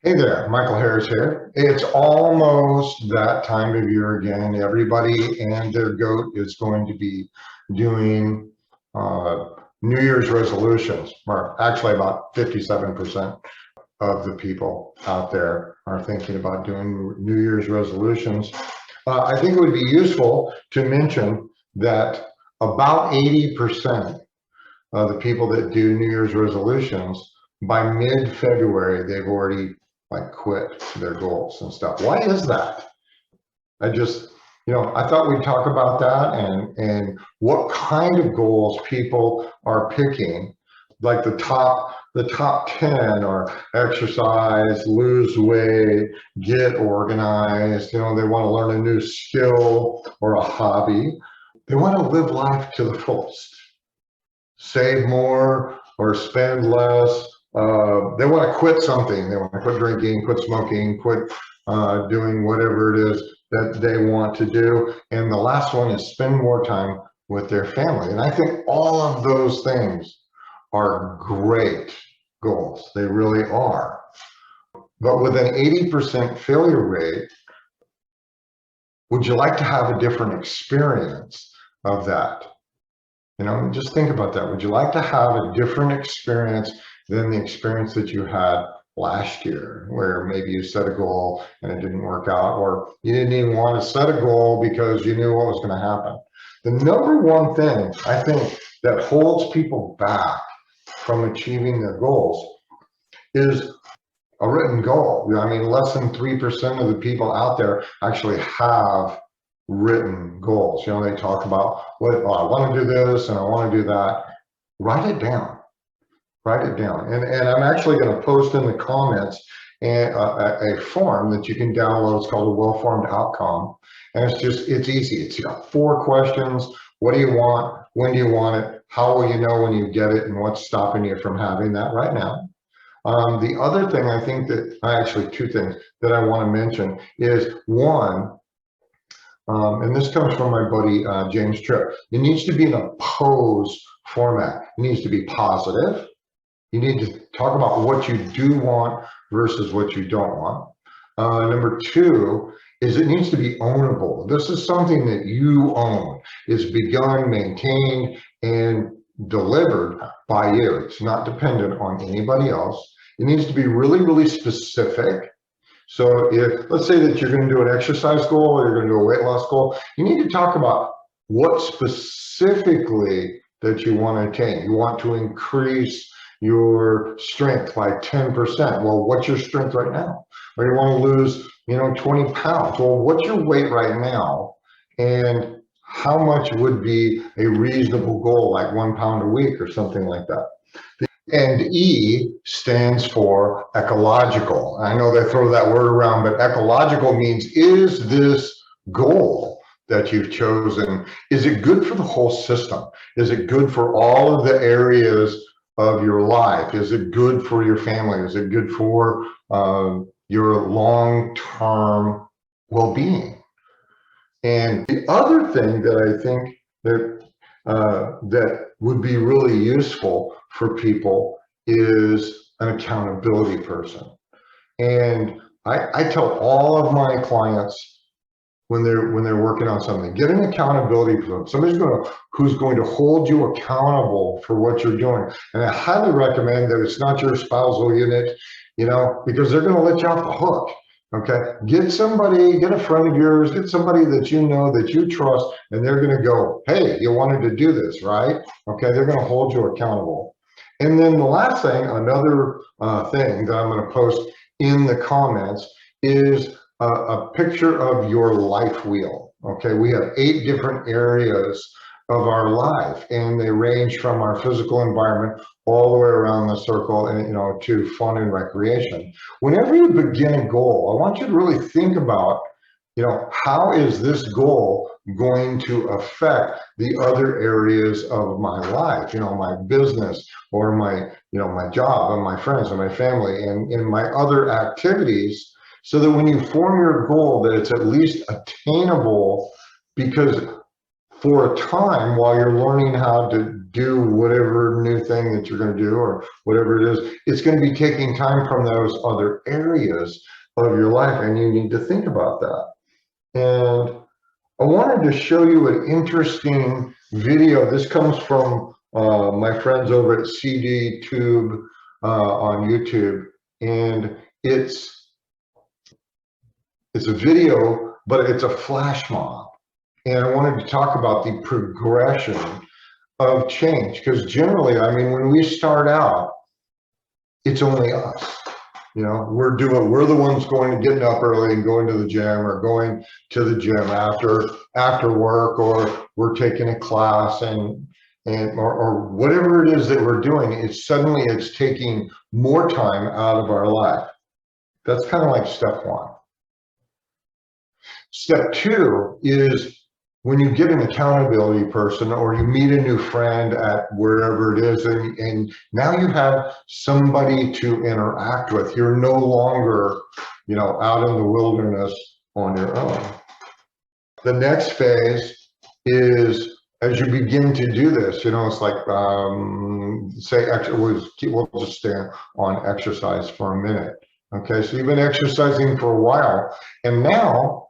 Hey there, Michael Harris here. It's almost that time of year again. Everybody and their goat is going to be doing uh, New Year's resolutions, or actually about 57% of the people out there are thinking about doing New Year's resolutions. I think it would be useful to mention that about 80% of the people that do New Year's resolutions, by mid-February, they've already like quit their goals and stuff. Why is that? I just, I thought we'd talk about that and what kind of goals people are picking. Like the top 10 are exercise, lose weight, get organized, they want to learn a new skill or a hobby. They want to live life to the fullest, save more or spend less. They want to quit something. They want to quit drinking, quit smoking, quit doing whatever it is that they want to do. And the last one is spend more time with their family. And I think all of those things are great goals. They really are. But with an 80% failure rate, would you like to have a different experience of that? Just think about that. Would you like to have a different experience than the experience that you had last year, where maybe you set a goal and it didn't work out, or you didn't even want to set a goal because you knew what was going to happen? The number one thing I think that holds people back from achieving their goals is a written goal. I mean, less than 3% of the people out there actually have written goals. They talk about what, oh, I want to do this and I want to do that. Write it down. Write it down. And I'm actually going to post in the comments a form that you can download. It's called a well-formed outcome. And it's easy. It's got 4 questions. What do you want? When do you want it? How will you know when you get it? And what's stopping you from having that right now? The other thing I think that, actually 2 things that I want to mention is, one, and this comes from my buddy, James Tripp. It needs to be in a pose format. It needs to be positive. You need to talk about what you do want versus what you don't want. Number 2 is it needs to be ownable. This is something that you own. It's begun, maintained, and delivered by you. It's not dependent on anybody else. It needs to be really, really specific. So if, let's say that you're going to do an exercise goal or you're going to do a weight loss goal, you need to talk about what specifically that you want to attain. You want to increase your strength by 10%. Well, what's your strength right now? Or you want to lose, 20 pounds. Well, what's your weight right now? And how much would be a reasonable goal, like 1 pound a week or something like that? And E stands for ecological. I know they throw that word around, but ecological means, is this goal that you've chosen, is it good for the whole system? Is it good for all of the areas of your life? Is it good for your family? Is it good for your long-term well-being? And the other thing that I think that would be really useful for people is an accountability person. And I tell all of my clients when they're working on something, get an accountability person. Somebody's who's going to hold you accountable for what you're doing. And I highly recommend that it's not your spousal unit, because they're going to let you off the hook. Okay, get a friend of yours, get somebody that you know, that you trust, and they're going to go, hey, you wanted to do this, right? Okay, they're going to hold you accountable. And then the last thing, another thing that I'm going to post in the comments is a picture of your life wheel. Okay, we have 8 different areas of our life, and they range from our physical environment all the way around the circle and to fun and recreation. Whenever you begin a goal, I want you to really think about, how is this goal going to affect the other areas of my life, my business or my job and my friends and my family and in my other activities, so that when you form your goal, that it's at least attainable, because for a time while you're learning how to do whatever new thing that you're going to do or whatever it is, it's going to be taking time from those other areas of your life, and you need to think about that. And I wanted to show you an interesting video. This comes from my friends over at CD Tube on YouTube, and it's a video, but it's a flash mob. And I wanted to talk about the progression of change, because generally, I mean, when we start out, it's only us. You know, we're the ones going to getting up early and going to the gym, or going to the gym after work, or we're taking a class or whatever it is that we're doing. It's taking more time out of our life. That's kind of like step one. Step two is when you get an accountability person, or you meet a new friend at wherever it is, and now you have somebody to interact with. You're no longer, you know, out in the wilderness on your own. The next phase is, as you begin to do this, you know, it's like, we'll just stay on exercise for a minute. Okay, so you've been exercising for a while, and now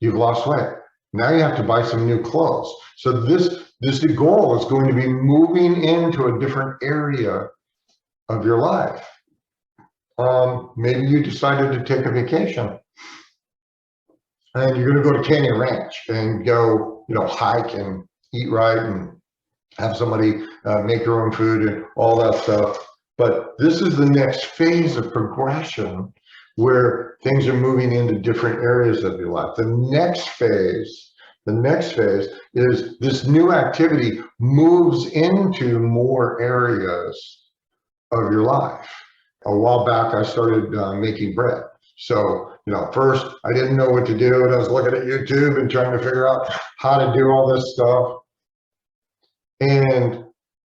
you've lost weight. Now you have to buy some new clothes. So the goal is going to be moving into a different area of your life. Maybe you decided to take a vacation, and you're going to go to Canyon Ranch and go, you know, hike and eat right and have somebody make your own food and all that stuff. But this is the next phase of progression, where things are moving into different areas of your life. The next phase is this new activity moves into more areas of your life. A while back, I started making bread. So, you know, first I didn't know what to do, and I was looking at YouTube and trying to figure out how to do all this stuff. And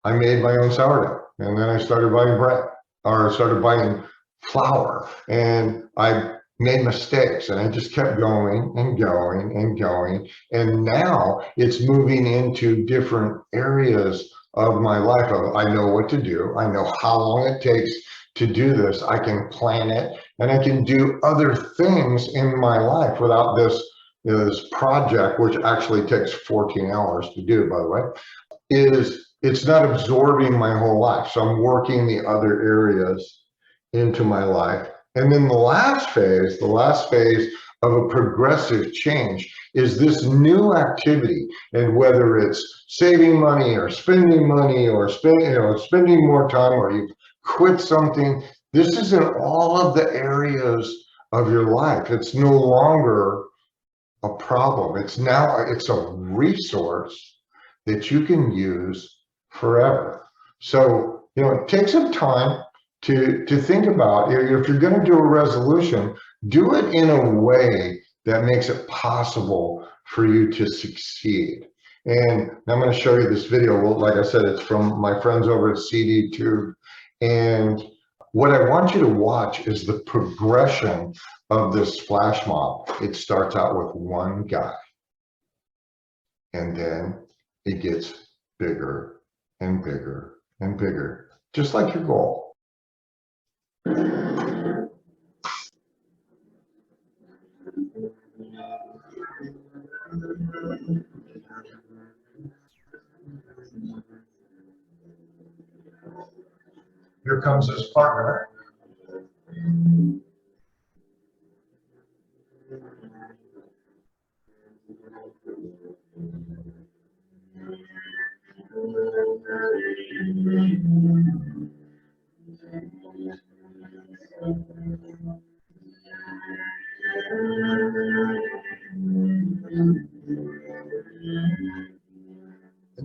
I made my own sourdough, and then I started buying bread, or started buying flour, and I made mistakes, and I just kept going and going and going. And now it's moving into different areas of my life. I know what to do. I know how long it takes to do this. I can plan it, and I can do other things in my life without this, you know, this project, which actually takes 14 hours to do, by the way, it's not absorbing my whole life. So I'm working the other areas into my life. And then the last phase of a progressive change is this new activity. And whether it's saving money or spending money, or spending more time, or you've quit something, this is in all of the areas of your life. It's no longer a problem. It's a resource that you can use forever. So, you know, take some time to think about, if you're going to do a resolution, do it in a way that makes it possible for you to succeed. And I'm going to show you this video. Well, like I said, it's from my friends over at CD Tube. And what I want you to watch is the progression of this flash mob. It starts out with one guy, and then it gets bigger and bigger and bigger, just like your goal. Here comes his partner. And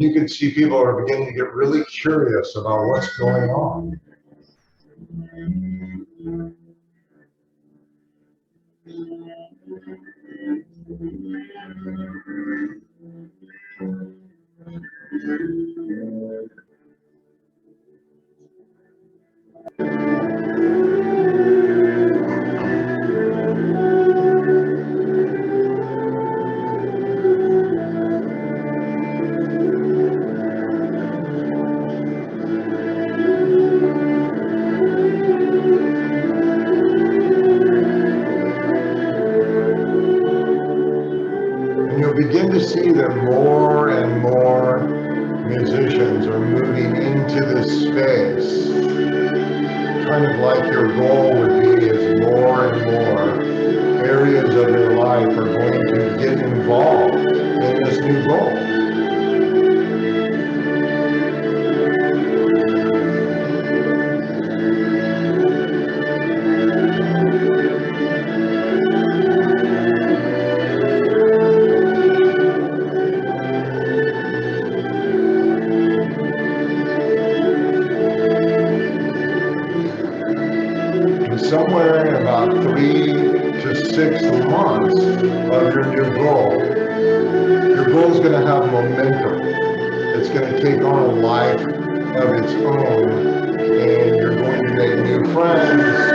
you can see people are beginning to get really curious about what's going on. kind of like your goal would be is more and more areas of your life are going to get involved in this new goal. Somewhere in about 3 to 6 months of your new goal is going to have momentum. It's going to take on a life of its own, and you're going to make new friends.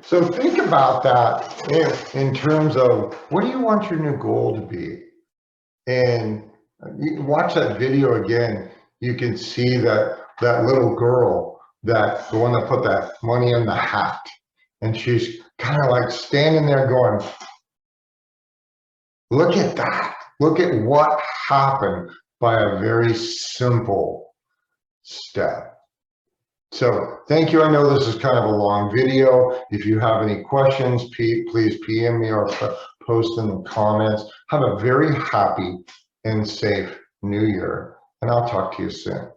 So think about that in terms of what do you want your new goal to be? And you watch that video again, you can see that little girl, the one that put that money in the hat, and she's kind of like standing there going, look at that. Look at what happened by a very simple step. So thank you. I know this is kind of a long video. If you have any questions, please PM me or post in the comments. Have a very happy and safe new year, and I'll talk to you soon.